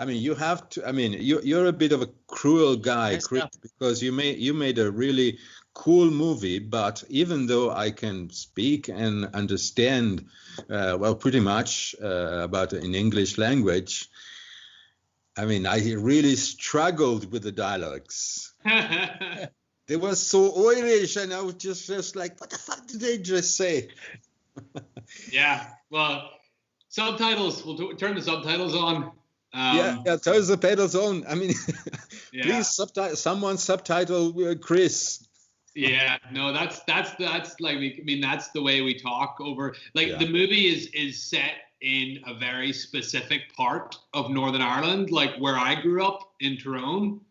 I mean, you have to. I mean, you're a bit of a cruel guy, Yes, Chris, yeah. because you made a really cool movie. But even though I can speak and understand, well, pretty much about in English language, I mean, I really struggled with the dialogues. They were so Irish, and I was just like, what the fuck did they just say? Yeah, well, subtitles. We'll turn the subtitles on. Yeah, turn the pedals on. I mean, Yeah. please someone subtitle Chris. Yeah, no, that's like, I mean, that's the way we talk over. Like, Yeah. the movie is set in a very specific part of Northern Ireland, like where I grew up in Tyrone.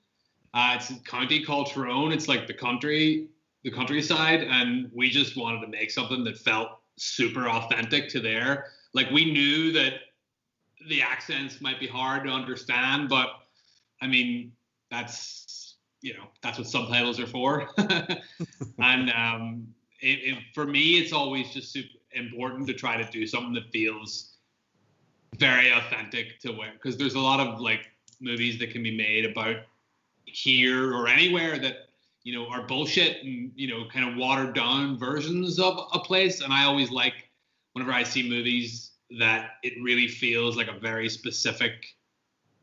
It's a county called Tyrone. It's like the countryside, and we just wanted to make something that felt super authentic to there. Like, we knew that the accents might be hard to understand, but I mean, that's what subtitles are for. And for me, it's always just super important to try to do something that feels very authentic to where, because there's a lot of like movies that can be made about here or anywhere that, you know, are bullshit and, you know, kind of watered down versions of a place. And I always like, whenever I see movies, that it really feels like a very specific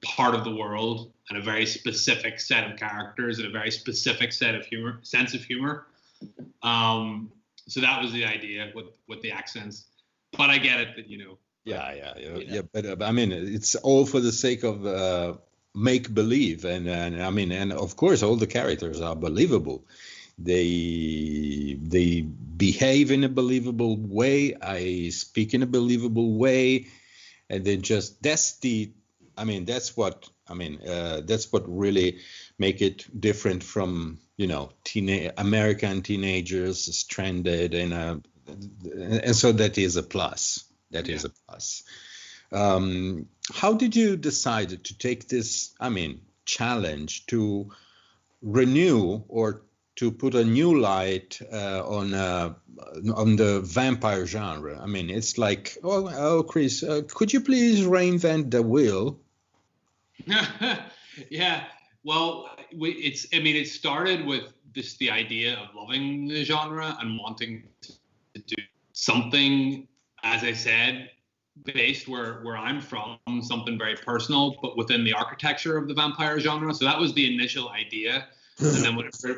part of the world and a very specific set of characters and a very specific sense of humor. So that was the idea with the accents. But I get it that, you know. Yeah. But I mean, it's all for the sake of make believe, and I mean, and of course, all the characters are believable. They behave in a believable way. I speak in a believable way, and then just that's what really make it different from, you know, American teenagers stranded and so that is a plus. That is a plus. How did you decide to take this, challenge to renew or to put a new light on the vampire genre? I mean, it's like, oh, Chris, could you please reinvent the wheel? Yeah. Well, it started with the idea of loving the genre and wanting to do something, as I said, based where I'm from, something very personal, but within the architecture of the vampire genre. So that was the initial idea. And then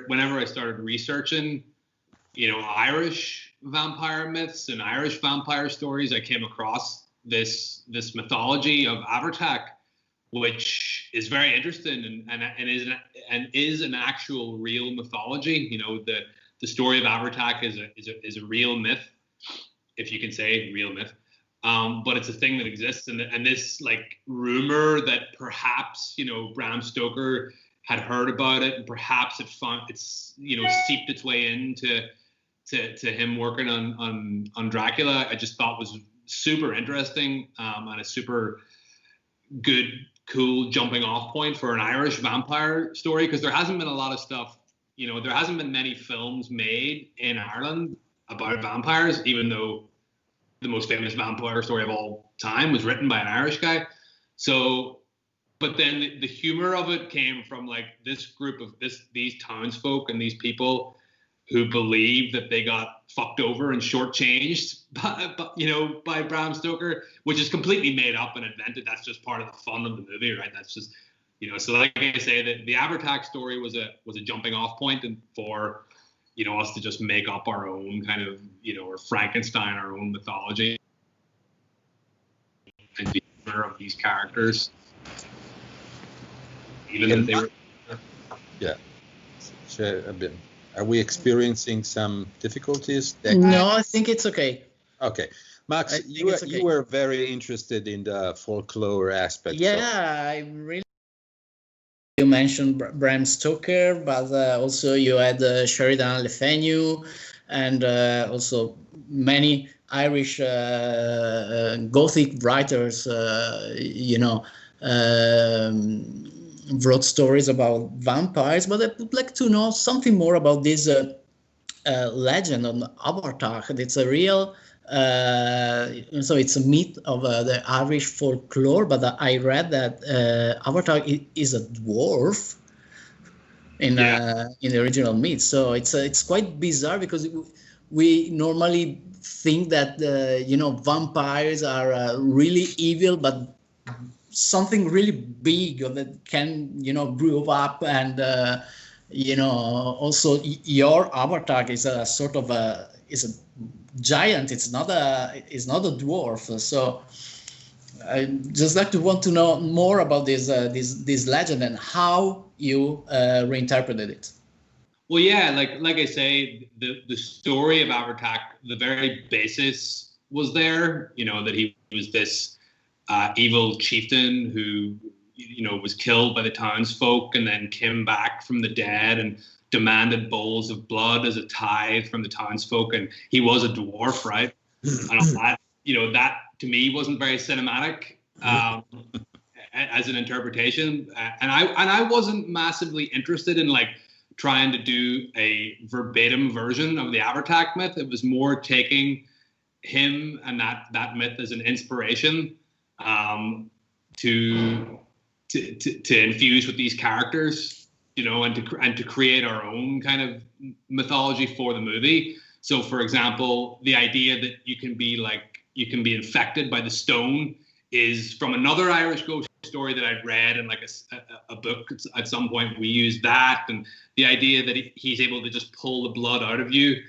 whenever I started researching, you know, Irish vampire myths and Irish vampire stories, I came across this mythology of Abertach, which is very interesting and is an actual real mythology. You know, the story of Abertach is a real myth, if you can say real myth. But it's a thing that exists, and this like rumor that perhaps, you know, Bram Stoker had heard about it, and perhaps it's you know, seeped its way into him working on Dracula. I just thought was super interesting, and a super good, cool jumping off point for an Irish vampire story, because there hasn't been a lot of stuff, you know, there hasn't been many films made in Ireland about vampires, even though the most famous vampire story of all time was written by an Irish guy. So, but then the humor of it came from like this group of these townsfolk and these people who believe that they got fucked over and shortchanged by Bram Stoker, which is completely made up and invented. That's just part of the fun of the movie, right? That's just, you know, so like I say, that the Abertach story was a jumping off point, and for, you know, us to just make up our own kind of, you know, or Frankenstein our own mythology and the humor of these characters, even if they were. Yeah. So, a bit. Are we experiencing some difficulties? No, I think it's okay. Okay. Maks, you were very interested in the folklore aspect. Yeah, I really. You mentioned Bram Stoker, but also you had Sheridan Le Fanu, and also many Irish Gothic writers, wrote stories about vampires. But I would like to know something more about this legend on Abertach. It's a real So it's a myth of the Irish folklore, but I read that Avatar is a dwarf in the original myth. So it's quite bizarre because we normally think that vampires are really evil, but something really big that can brew up and also your avatar is a sort of a giant. It's not a dwarf. So I just like to want to know more about this legend and how you reinterpreted it. Well, yeah, like I say, the story of Avatar, the very basis was there. That he was this evil chieftain who was killed by the townsfolk and then came back from the dead and demanded bowls of blood as a tithe from the townsfolk, and he was a dwarf, right? And that to me wasn't very cinematic as an interpretation, and I wasn't massively interested in trying to do a verbatim version of the Avatar myth. It was more taking him and that myth as an inspiration to infuse with these characters, and to create our own kind of mythology for the movie. So, for example, the idea that you can be infected by the stone is from another Irish ghost story that I'd read in a book at some point. We used that, and the idea that he's able to just pull the blood out of you,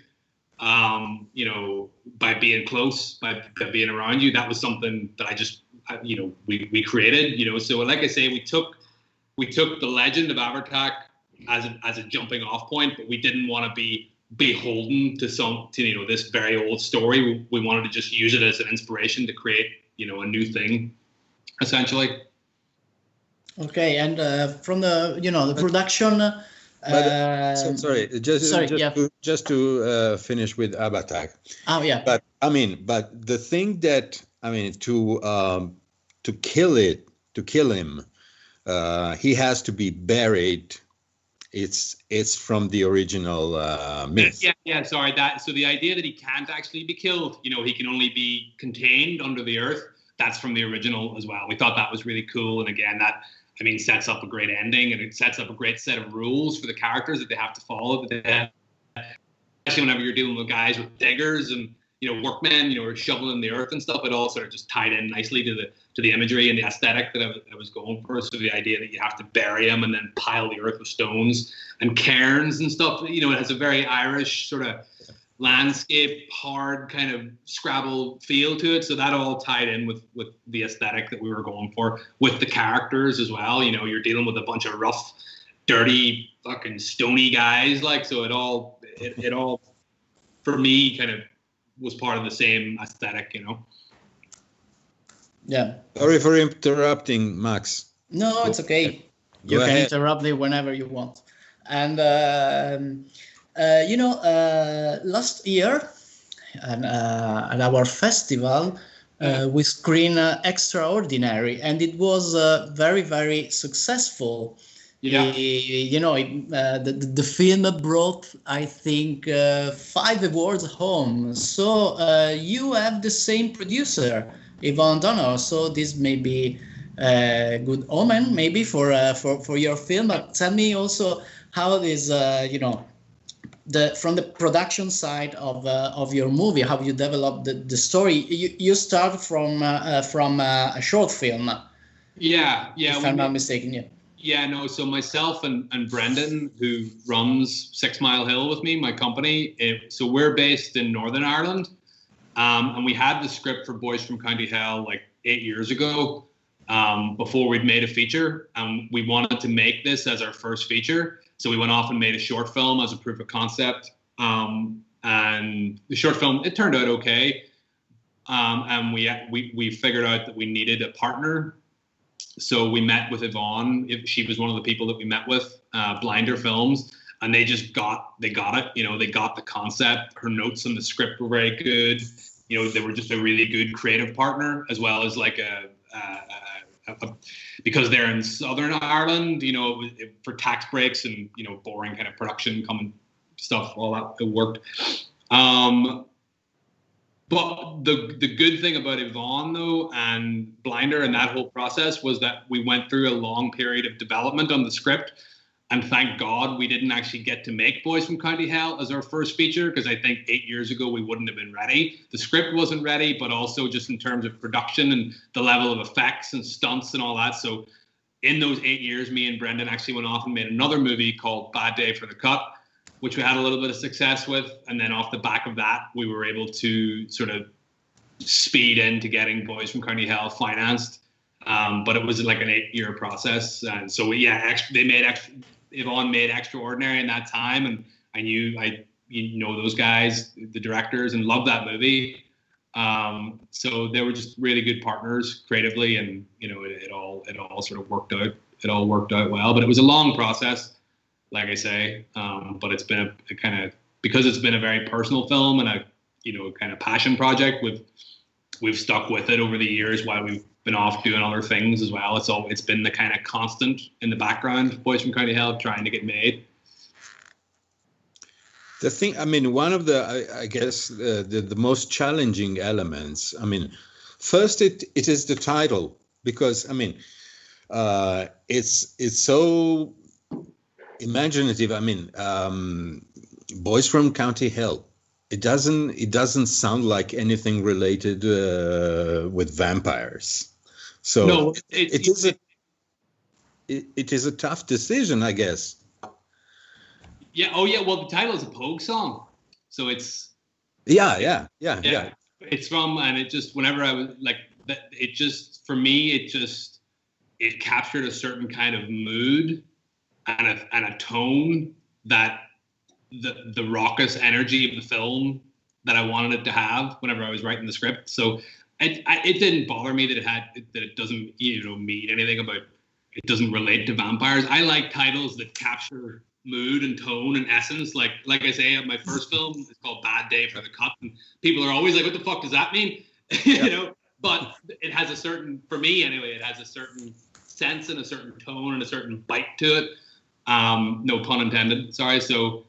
by being close, by being around you. That was something that we created. So like I say, we took the legend of Avatar as a jumping off point, but we didn't want to be beholden to this very old story. We wanted to just use it as an inspiration to create a new thing, essentially. Okay, and from the production. Just to finish with Avatar. Oh yeah. But the thing that to kill him, he has to be buried. It's from the original myth. Yeah. Sorry. So the idea that he can't actually be killed, he can only be contained under the earth. That's from the original as well. We thought that was really cool, and again, that sets up a great ending, and it sets up a great set of rules for the characters that they have to follow. Especially whenever you're dealing with guys with diggers and workmen, shoveling the earth and stuff. It all sort of just tied in nicely to the imagery and the aesthetic that I was going for. So the idea that you have to bury them and then pile the earth with stones and cairns and stuff. It has a very Irish sort of landscape, hard kind of Scrabble feel to it. So that all tied in with the aesthetic that we were going for, with the characters as well. You're dealing with a bunch of rough, dirty, fucking stony guys. So it all for me kind of was part of the same aesthetic. Yeah. Sorry for interrupting, Max. No, it's okay. You can interrupt me whenever you want. And last year at our festival, we screened Extraordinary, and it was very, very successful. Yeah. The film brought, I think, 5 awards home. So you have the same producer, Yvonne Donner. So this may be a good omen, maybe for your film. But tell me also how it is, from the production side of your movie, how you develop the story. You start from a short film. Yeah. If I'm not mistaken, yeah. Yeah, no. So myself and Brendan, who runs 6 Mile Hill with me, my company. So we're based in Northern Ireland, and we had the script for Boys from County Hell 8 years ago, before we'd made a feature, and we wanted to make this as our first feature. So we went off and made a short film as a proof of concept, and the short film, it turned out okay, and we figured out that we needed a partner. So we met with Yvonne. She was one of the people that we met with, Blinder Films, and they got it. They got the concept. Her notes on the script were very good. They were just a really good creative partner, as well as because they're in Southern Ireland, for tax breaks and boring kind of production stuff, all that, it worked. But the good thing about Yvonne, though, and Blinder and that whole process was that we went through a long period of development on the script. And thank God we didn't actually get to make Boys from County Hell as our first feature, because I think 8 years ago we wouldn't have been ready. The script wasn't ready, but also just in terms of production and the level of effects and stunts and all that. So in those 8 years, me and Brendan actually went off and made another movie called Bad Day for the Cut, which we had a little bit of success with. And then off the back of that, we were able to sort of speed into getting Boys from County Hell financed. But it was like an 8-year process. And so, Yvonne made Extraordinary in that time. And I knew, those guys, the directors, and loved that movie. So they were just really good partners creatively. And, it all sort of worked out. It all worked out well, but it was a long process, like I say. But it's been because it's been a very personal film and a kind of passion project, we've stuck with it over the years while we've been off doing other things as well. It's been the kind of constant in the background, Boys from County Hell, trying to get made. The thing, one of the, I guess, the most challenging elements, first it is the title, because, it's so imaginative. Boys from County Hell. It doesn't sound like anything related with vampires. So no, it is a tough decision, I guess. Yeah. Oh, yeah. Well, the title is a Pogue song, so it's. Yeah. It's from, and it just, whenever I was like that, it just, for me, it captured a certain kind of mood and a tone that the raucous energy of the film that I wanted it to have whenever I was writing the script. So it didn't bother me that it doesn't mean anything about, it doesn't relate to vampires. I like titles that capture mood and tone and essence. Like I say, my first film is called Bad Day for the Cut, and people are always like, "What the fuck does that mean?" But it has a certain, for me anyway, it has a certain sense and a certain tone and a certain bite to it. No pun intended. Sorry. So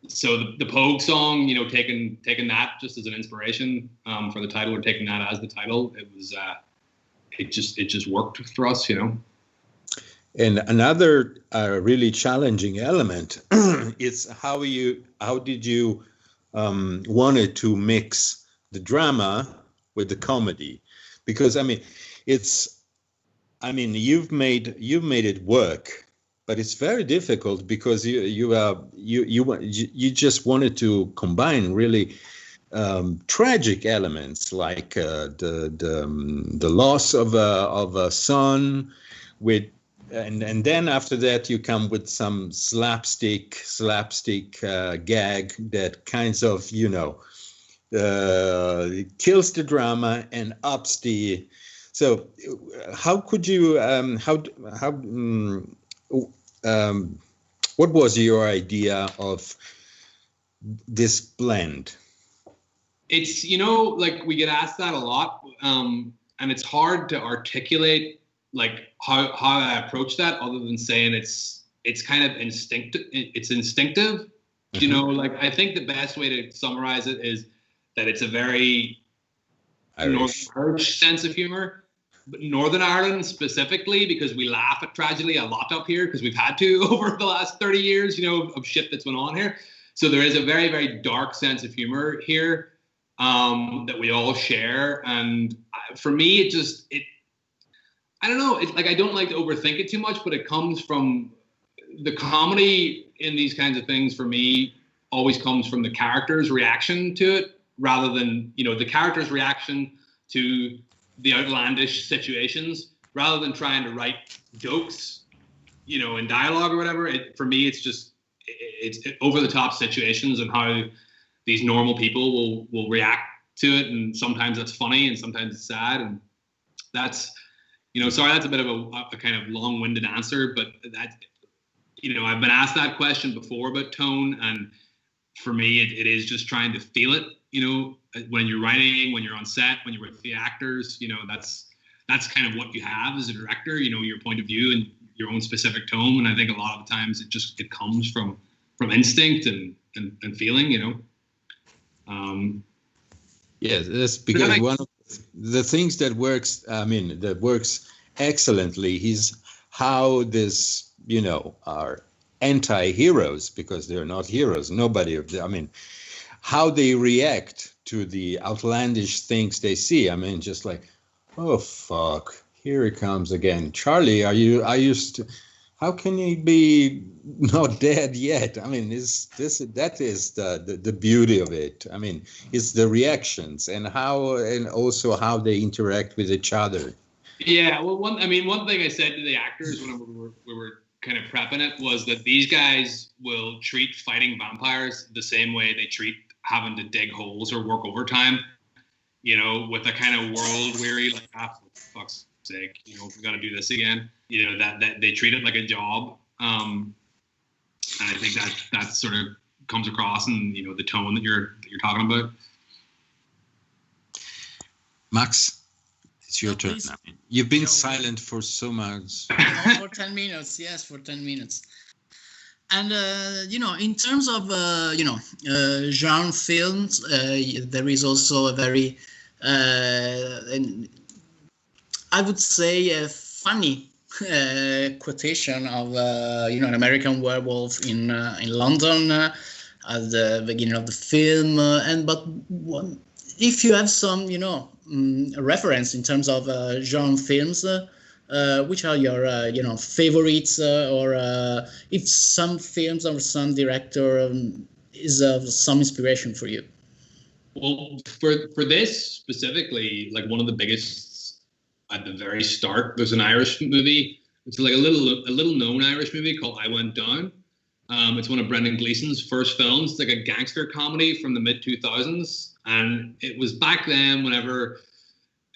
the Pogue song, taking that just as an inspiration for the title, or taking that as the title, it was it just worked for us, And another really challenging element is how did you wanted to mix the drama with the comedy, because you've made it work. But it's very difficult because you just wanted to combine really tragic elements like the loss of a son with, and then after that you come with some slapstick gag that kinds of kills the drama and ups the. So how could you what was your idea of this blend? It's, like we get asked that a lot, and it's hard to articulate like how I approach that, other than saying it's kind of instinctive. It's instinctive, like I think the best way to summarize it is that it's a very Irish sense of humor. But Northern Ireland specifically, because we laugh at tragedy a lot up here, because we've had to over the last 30 years, of shit that's went on here. So there is a very, very dark sense of humor here that we all share. And for me, I don't know. It's like, I don't like to overthink it too much, but it comes from the comedy in these kinds of things. For me, always comes from the character's reaction to it, rather than, the character's reaction to the outlandish situations, rather than trying to write jokes, in dialogue or whatever. For me, it's over the top situations and how these normal people will react to it. And sometimes that's funny and sometimes it's sad. And that's, sorry, that's a bit of a kind of long-winded answer, but that, I've been asked that question before about tone. And for me, it is just trying to feel it, when you're writing, when you're on set, when you're with the actors, that's kind of what you have as a director, your point of view and your own specific tone. And I think a lot of the times it comes from instinct and feeling, Yes, that's because one of the things that works, that works excellently is how this, are anti-heroes, because they're not heroes. Nobody of them, how they react to the outlandish things they see. Just like, oh, fuck, here he comes again. Charlie, how can he be not dead yet? That is the beauty of it. It's the reactions and also how they interact with each other. Yeah, well, one thing I said to the actors when we were kind of prepping it was that these guys will treat fighting vampires the same way they treat having to dig holes or work overtime. With a kind of world weary, like, for fuck's sake, we got to do this again. That they treat it like a job. And I think that sort of comes across in, the tone that you're talking about. Max, it's your turn now. You've been silent for so much. For 10 minutes, yes, for 10 minutes. And, in terms of, genre films, there is also a very, I would say, a funny quotation of, an American werewolf in London at the beginning of the film. If you have some, reference in terms of genre films, which are your, favorites, or if some films or some director is of some inspiration for you? Well, for this specifically, like one of the biggest at the very start, there's an Irish movie. It's like a little known Irish movie called I Went Down. It's one of Brendan Gleeson's first films. It's like a gangster comedy from the mid 2000s, and it was back then whenever,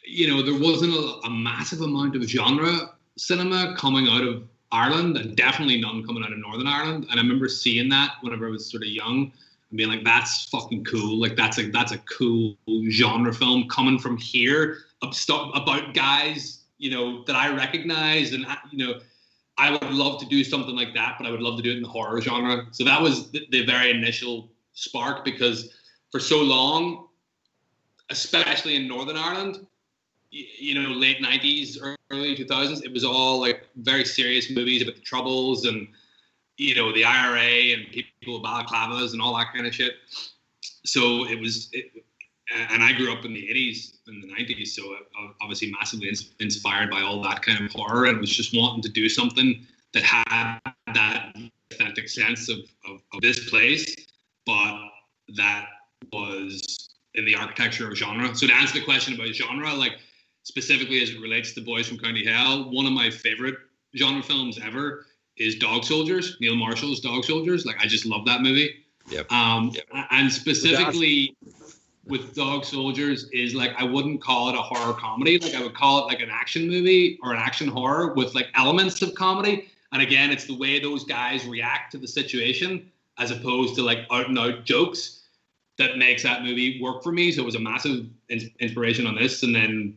there wasn't a massive amount of genre cinema coming out of Ireland, and definitely none coming out of Northern Ireland. And I remember seeing that whenever I was sort of young and being like, that's fucking cool. Like that's a cool genre film coming from here about guys, that I recognize. And, I would love to do something like that, but I would love to do it in the horror genre. So that was the very initial spark, because for so long, especially in Northern Ireland, late 90s, early 2000s, it was all like very serious movies about the Troubles and, the IRA and people with balaclavas and all that kind of shit. So and I grew up in the 80s and the 90s, so obviously massively inspired by all that kind of horror, and was just wanting to do something that had that authentic sense of this place, but that was in the architecture of genre. So to answer the question about genre, like specifically as it relates to Boys from County Hell, one of my favorite genre films ever is Dog Soldiers, Neil Marshall's Dog Soldiers. Like, I just love that movie. Yep. And specifically with Dog Soldiers is like, I wouldn't call it a horror comedy. Like, I would call it like an action movie or an action horror with like elements of comedy. And again, it's the way those guys react to the situation as opposed to like out and out jokes that makes that movie work for me. So it was a massive inspiration on this. And then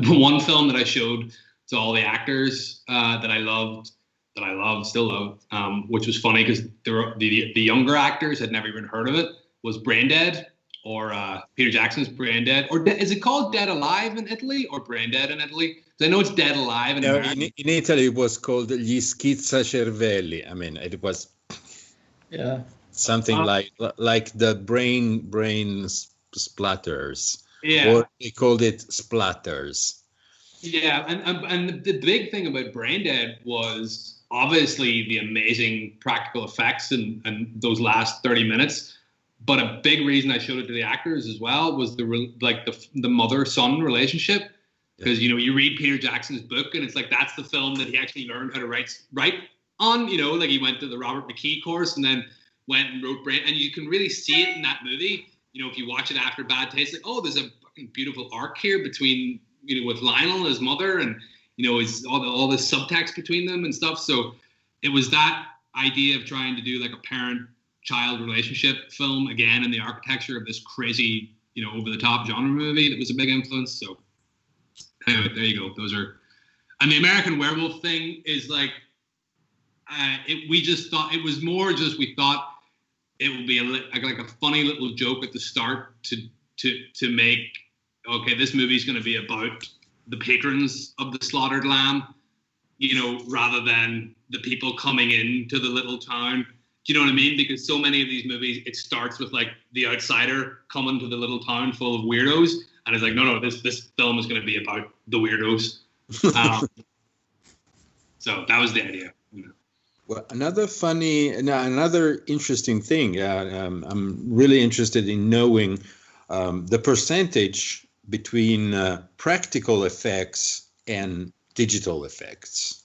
one film that I showed to all the actors that I still love, which was funny because the younger actors had never even heard of it, was Brain Dead, or Peter Jackson's Brain Dead. Or is it called Dead Alive in Italy, or Brain Dead in Italy? I know it's Dead Alive in America. In Italy, it was called Gli Schizzacervelli. I mean, it was something like the brain splatters. Yeah. Or they called it splatters. Yeah, and the big thing about Brain Dead was obviously the amazing practical effects and those last 30 minutes. But a big reason I showed it to the actors as well was the mother-son relationship. Because, you read Peter Jackson's book and it's like, that's the film that he actually learned how to write on, like he went to the Robert McKee course and then went and wrote Brain. And you can really see it in that movie. If you watch it after Bad Taste, like, oh, there's a fucking beautiful arc here between, with Lionel and his mother and, his, all this subtext between them and stuff. So it was that idea of trying to do like a parent-child relationship film, again, in the architecture of this crazy, over-the-top genre movie that was a big influence. So anyway, there you go. Those are, and the American Werewolf thing is like, we just thought it was more just, we thought it will be like a funny little joke at the start to make, okay, this movie is going to be about the patrons of the slaughtered lamb, rather than the people coming into the little town. Do you know what I mean? Because so many of these movies, it starts with like the outsider coming to the little town full of weirdos, and it's like, no, this film is going to be about the weirdos. So that was the idea. Well, another interesting thing. I'm really interested in knowing the percentage between practical effects and digital effects.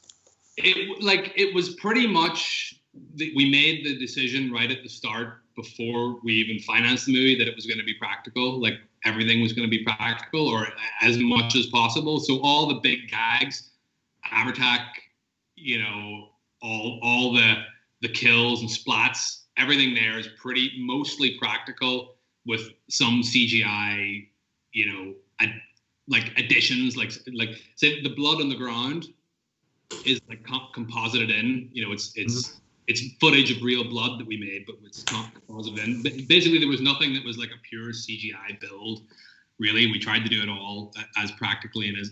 It was pretty much, we made the decision right at the start, before we even financed the movie, that it was going to be practical. Like everything was going to be practical, or as much as possible. So all the big gags, Avertac, all the kills and splats, everything there is mostly practical, with some CGI, like additions, like say the blood on the ground is like composited in. It's footage of real blood that we made, but it's not composited in. But basically, there was nothing that was like a pure CGI build. Really, we tried to do it all as practically and as.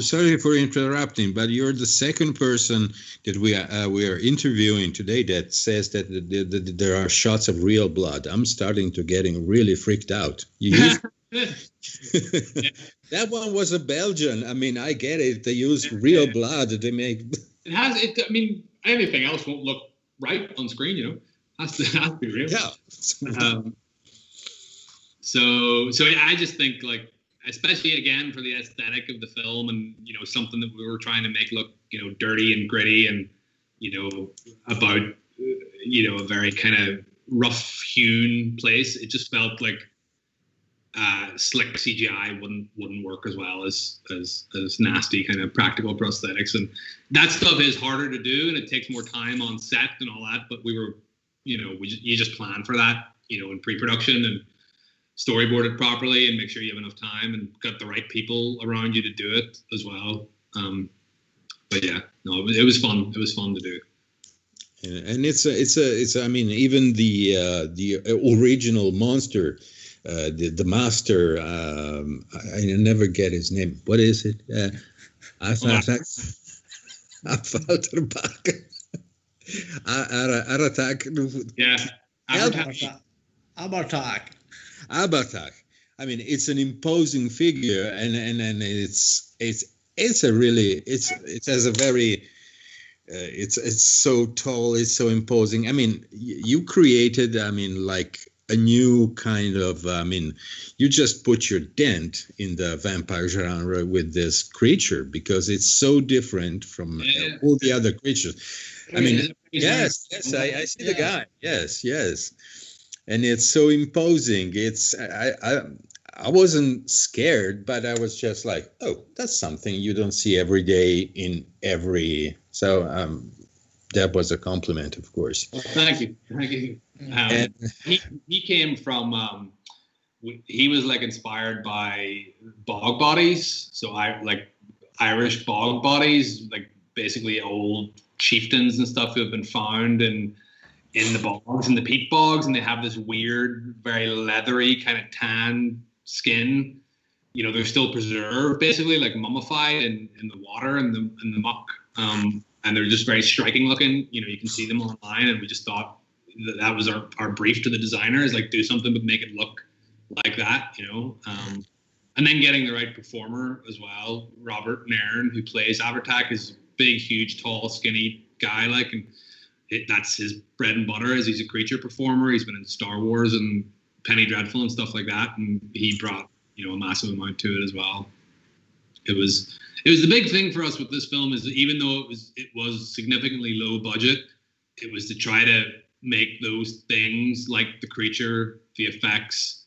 Sorry for interrupting, but you're the second person that we are interviewing today that says that there are shots of real blood. I'm starting to getting really freaked out. That one was a Belgian. I mean, I get it. They use real blood. They make. It has it. I mean, anything else won't look right on screen. Has to be real. Yeah. So I just think, like, especially again for the aesthetic of the film, and something that we were trying to make look dirty and gritty, and about a very kind of rough hewn place. It just felt like slick CGI wouldn't work as well as nasty kind of practical prosthetics, and that stuff is harder to do, and it takes more time on set and all that. But we were, you just plan for that, in pre-production, and storyboard it properly, and make sure you have enough time and got the right people around you to do it as well. But yeah, no, it was fun. It was fun to do. And it's I mean, even the original monster, the master, I never get his name. What is it? Abartak. I mean, it's an imposing figure, and it's a really it has a very it's so tall, it's so imposing. I mean, you created, like a new kind of, you just put your dent in the vampire genre with this creature, because it's so different from all the other creatures. I mean, yes, I see the guy. Yes. And it's so imposing. I wasn't scared, but I was just like, oh, that's something you don't see every day in every. So that was a compliment, of course. Well, thank you. He came from. He was like inspired by bog bodies. So Irish bog bodies, like basically old chieftains and stuff who have been found in the bogs, in the peat bogs, and they have this weird, very leathery kind of tan skin. They're still preserved, basically like mummified in the water and the muck, and they're just very striking looking. You can see them online, and we just thought that was our brief to the designer, is like, do something but make it look like that, and then getting the right performer as well. Robert Nairn, who plays Avertac, is a big, huge, tall, skinny guy, and that's his bread and butter, is he's a creature performer. He's been in Star Wars and Penny Dreadful and stuff like that, and he brought a massive amount to it as well. It was the big thing for us with this film, is that even though it was significantly low budget, it was to try to make those things like the creature, the effects,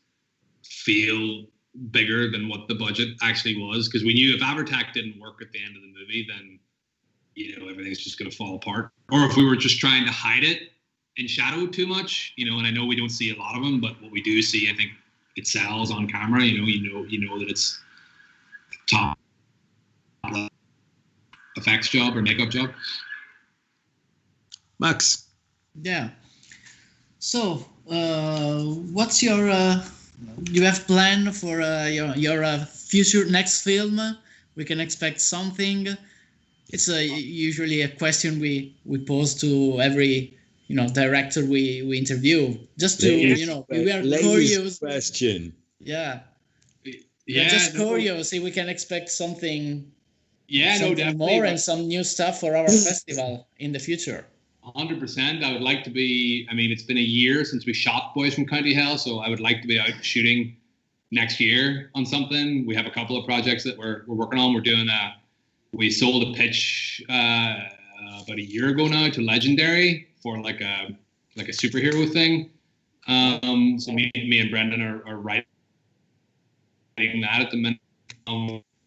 feel bigger than what the budget actually was, because we knew if Avertac didn't work at the end of the movie, then everything's just going to fall apart. Or if we were just trying to hide it in shadow too much, and I know we don't see a lot of them, but what we do see, I think it sells on camera. You know that it's top effects job or makeup job. Max. Yeah. So, what's your you have plan for your future next film? We can expect something. It's usually a question we pose to every director we interview, just to we are curious. Question. Yeah. Yeah, Just curious if we can expect something. Yeah, something no, definitely more and some new stuff for our festival in the future. 100%. I would like to be. I mean, it's been a year since we shot Boys from County Hell, so I would like to be out shooting next year on something. We have a couple of projects that we're working on. We're doing we sold a pitch about a year ago now to Legendary for like a superhero thing. So me and Brendan are writing that at the minute.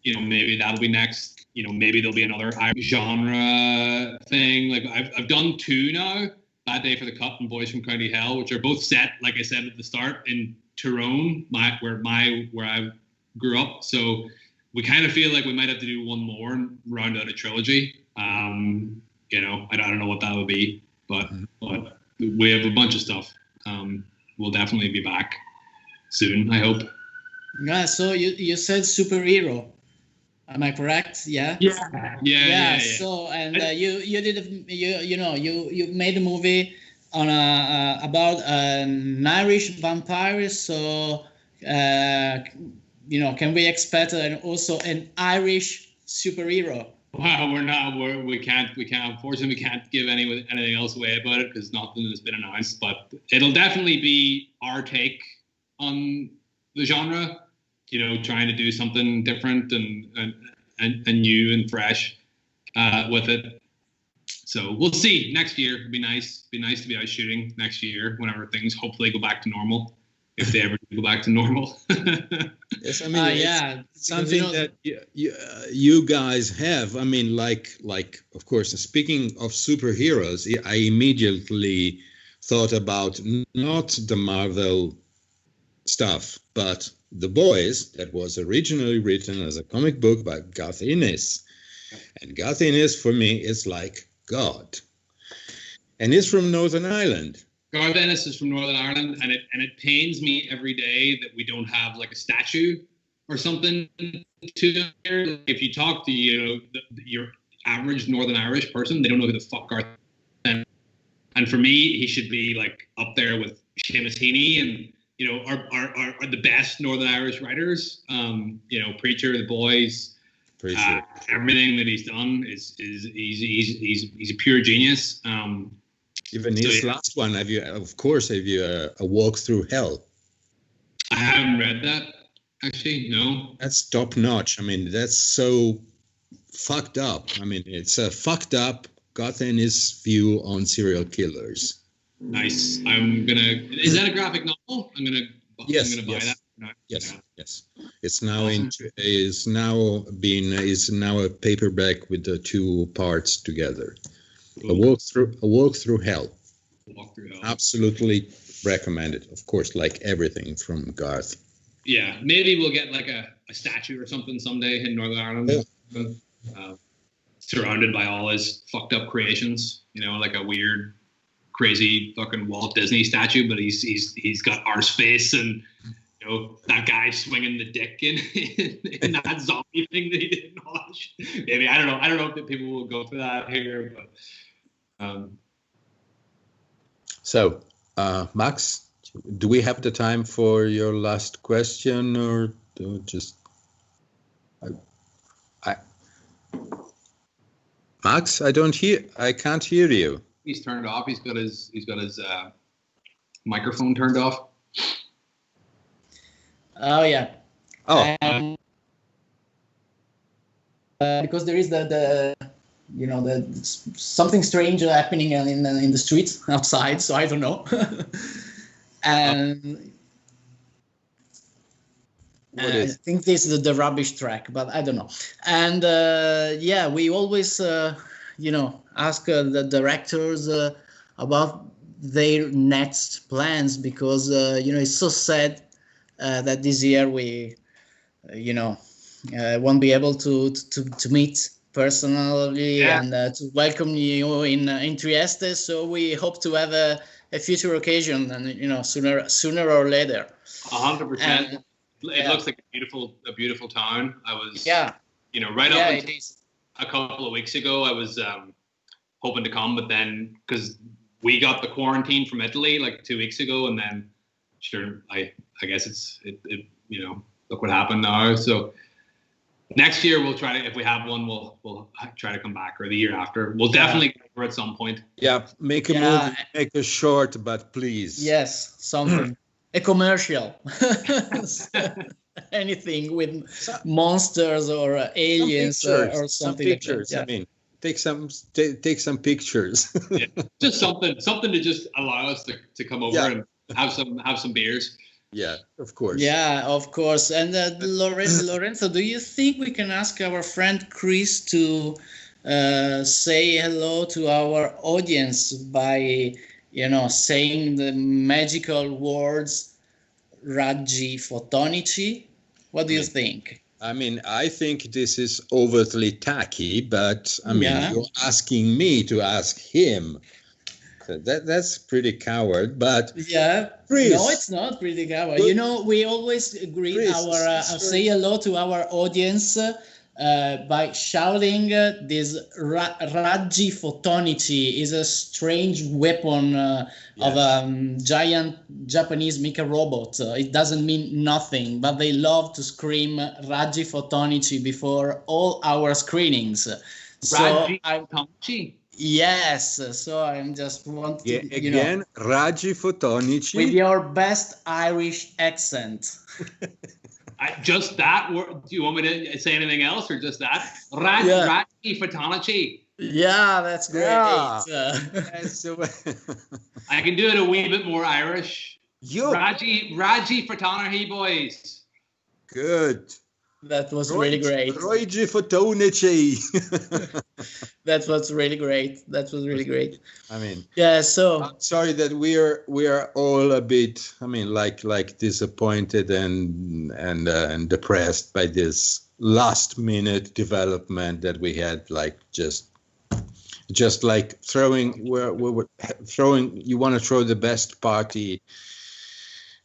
Maybe that'll be next. Maybe there'll be another genre thing. Like I've done 2 now. Bad Day for the Cut and Boys from County Hell, which are both set, like I said at the start, in Tyrone, where I grew up. So we kind of feel like we might have to do one more and round out a trilogy. I don't know what that would be, but we have a bunch of stuff. We'll definitely be back soon, I hope. Yeah. So you said superhero. Am I correct? Yeah. Yeah. So you did you made a movie on about an Irish vampire. So can we expect also an Irish superhero? Wow, we can't. Unfortunately, we can't give anything else away about it because nothing has been announced. But it'll definitely be our take on the genre. Trying to do something different and new and fresh with it. So we'll see next year. It'd be nice to be out shooting next year whenever things hopefully go back to normal, if they ever go back to normal. Yes, I mean, it's something that you guys have. I mean, like of course, speaking of superheroes, I immediately thought about not the Marvel stuff, but The Boys, that was originally written as a comic book by Garth Ennis. And Garth Ennis, for me, is like God. And he's from Northern Ireland. Garth Ennis is from Northern Ireland, and it pains me every day that we don't have like a statue or something to him. If you talk to your average Northern Irish person, they don't know who the fuck Garth Ennis is. And for me, he should be like up there with Seamus Heaney and are the best Northern Irish writers. Preacher, The Boys, everything that he's done is he's a pure genius. Even his last one, have you A Walk Through Hell? I haven't read that actually. No, that's top notch. I mean, that's so fucked up. I mean, it's a fucked up Garth Ennis view on serial killers. Now Is that a graphic novel? I'm gonna buy that. Yes. It's now awesome. Is now a paperback with the 2 parts together. Cool. A walk through hell. Absolutely recommended. Of course, like everything from Garth. Yeah, maybe we'll get like a statue or something someday in Northern Ireland. Yeah. Surrounded by all his fucked up creations. Like a weird, crazy fucking Walt Disney statue, but he's got arse face and that guy swinging the dick in that zombie thing that he did and all that shit. Maybe I don't know if people will go for that here, but So Maks, do we have the time for your last question, or just Maks, I can't hear you. He's turned off. He's got his microphone turned off. Oh yeah. Oh. Because there is the something strange happening in the streets outside. So I don't know. And I think this is the rubbish track, but I don't know. And we always ask the directors about their next plans, because it's so sad that this year we won't be able to meet personally and to welcome you in Trieste. So we hope to have a future occasion, and sooner or later. 100%. It looks like a beautiful town. I was, right up until a couple of weeks ago, I was hoping to come, but then because we got the quarantine from Italy like 2 weeks ago, and then sure, I guess it look what happened now. So next year we'll try to, if we have one, we'll try to come back, or the year after. We'll definitely go over at some point. Yeah, make a movie, make a short, but please. Yes, something. A commercial. Anything with monsters or aliens or something like that. Yeah. I mean, take some pictures. Yeah. Just something to just allow us to come over and have some beers. Yeah, of course. Yeah, of course. And Lorenzo, do you think we can ask our friend Chris to say hello to our audience by, saying the magical words raggi fotonici? What do you think? I mean, I think this is overtly tacky, but I mean, you're asking me to ask him. So that's pretty coward, but Chris, no, it's not pretty coward. We always greet say hello to our audience by shouting this raggi fotonici is a strange weapon of a giant Japanese mecha robot. It doesn't mean nothing, but they love to scream raggi fotonici before all our screenings. Raggi fotonici? Yes, so I'm just wanting again, raggi fotonici with your best Irish accent. Just that word. Do you want me to say anything else, or just that? Raggi fotonici. Yeah, that's great. Yeah. I can do it a wee bit more Irish. Raggi fotonici, boys. Good. That was really great. Raggi fotonici. That was really great. I mean, so I'm sorry that we are all a bit, I mean, like disappointed and depressed by this last minute development that we had, like just like throwing, we're throwing, you want to throw the best party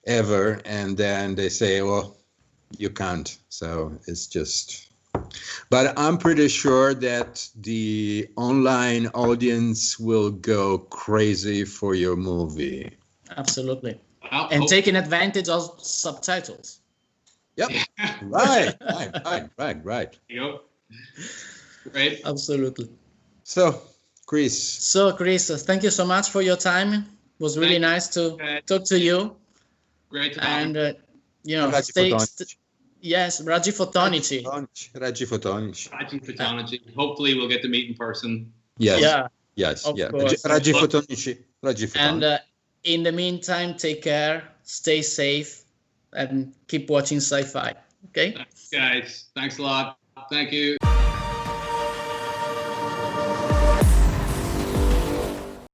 ever, and then they say, well, you can't. So it's just, but I'm pretty sure that the online audience will go crazy for your movie. Absolutely. And taking advantage of subtitles. Yep. Right. Yep. Right. Absolutely. So, Chris, thank you so much for your time. It was really nice to talk to you. Great to talk. And, yes, raggi fotonici. Raggi fotonici. Hopefully we'll get to meet in person. Yes. Yeah. Yes. Of yeah. course. Raggi fotonici. And in the meantime, take care, stay safe, and keep watching sci-fi. Okay? Thanks, guys. Thanks a lot. Thank you.